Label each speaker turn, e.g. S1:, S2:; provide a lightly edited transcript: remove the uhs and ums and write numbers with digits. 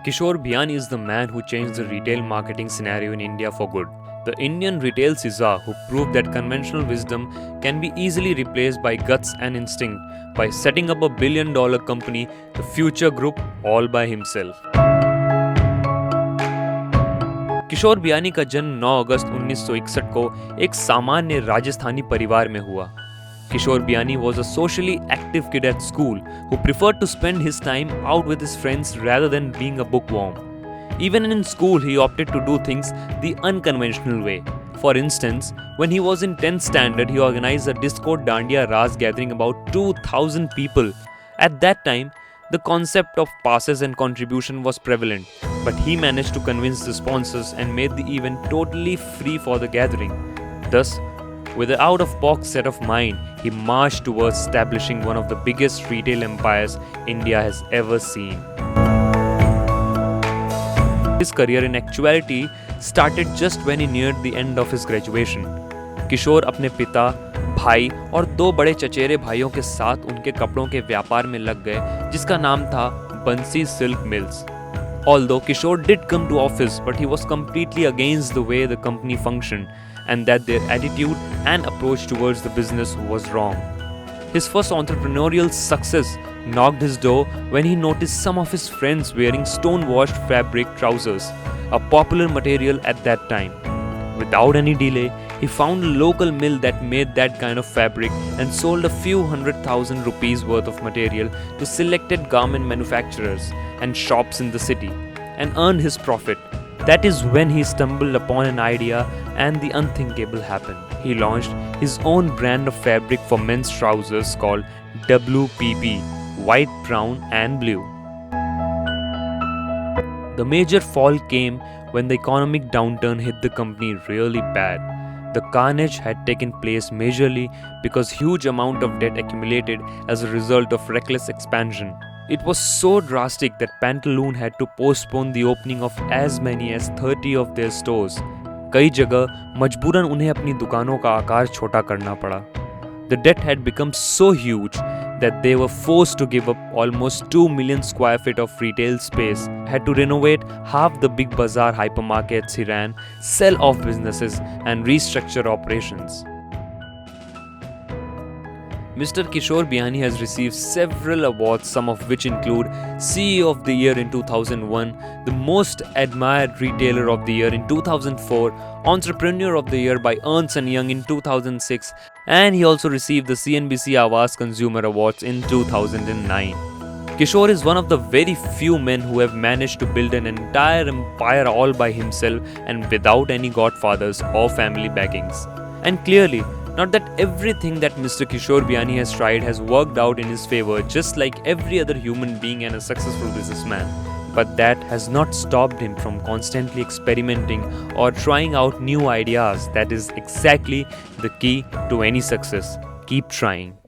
S1: Kishore Biyani is the man who changed the retail marketing scenario in India for good. The Indian retail Caesar who proved that conventional wisdom can be easily replaced by guts and instinct by setting up a billion-dollar company, the Future Group, all by himself. Kishore Biyani का जन्म 9 अगस्त 1961 को एक सामान्य राजस्थानी परिवार में हुआ. Kishore Biyani was a socially active kid at school who preferred to spend his time out with his friends rather than being a bookworm. Even in school, he opted to do things the unconventional way. For instance, when he was in 10th standard, he organized a disco Dandiya Ras gathering about 2,000 people. At that time, the concept of passes and contribution was prevalent, but he managed to convince the sponsors and made the event totally free for the gathering. Thus, with an out-of-box set of mind, he marched towards establishing one of the biggest retail empires India has ever seen. His career in actuality started just when he neared the end of his graduation. किशोर अपने पिता, भाई और 2 बड़े चचेरे भाइयों के साथ उनके कपड़ों के व्यापार में लग गए, जिसका नाम था बंसी silk mills. Although Kishore did come to office, but he was completely against the way the company functioned, and that their attitude and approach towards the business was wrong. His first entrepreneurial success knocked his door when he noticed some of his friends wearing stone-washed fabric trousers, a popular material at that time. Without any delay, he found a local mill that made that kind of fabric and sold a few 100,000 rupees worth of material to selected garment manufacturers and shops in the city, and earned his profit. That is when he stumbled upon an idea and the unthinkable happened. He launched his own brand of fabric for men's trousers called WPP, white, brown and blue. The major fall came when the economic downturn hit the company really bad. The carnage had taken place majorly because huge amount of debt accumulated as a result of reckless expansion. It was so drastic that Pantaloon had to postpone the opening of as many as 30 of their stores. कई जगह मजबूरन उन्हें अपनी दुकानों का आकार छोटा करना पड़ा. The debt had become so huge that they were forced to give up almost 2 million square feet of retail space, had to renovate half the big bazaar hypermarkets he ran, sell off businesses and restructure operations. Mr. Kishore Biyani has received several awards, some of which include CEO of the Year in 2001, the Most Admired Retailer of the Year in 2004, Entrepreneur of the Year by Ernst & Young in 2006, and he also received the CNBC Awaaz Consumer Awards in 2009. Kishore is one of the very few men who have managed to build an entire empire all by himself and without any godfathers or family backings. And clearly, not that everything that Mr. Kishore Biyani has tried has worked out in his favor, just like every other human being and a successful businessman. But that has not stopped him from constantly experimenting or trying out new ideas. That is exactly the key to any success. Keep trying.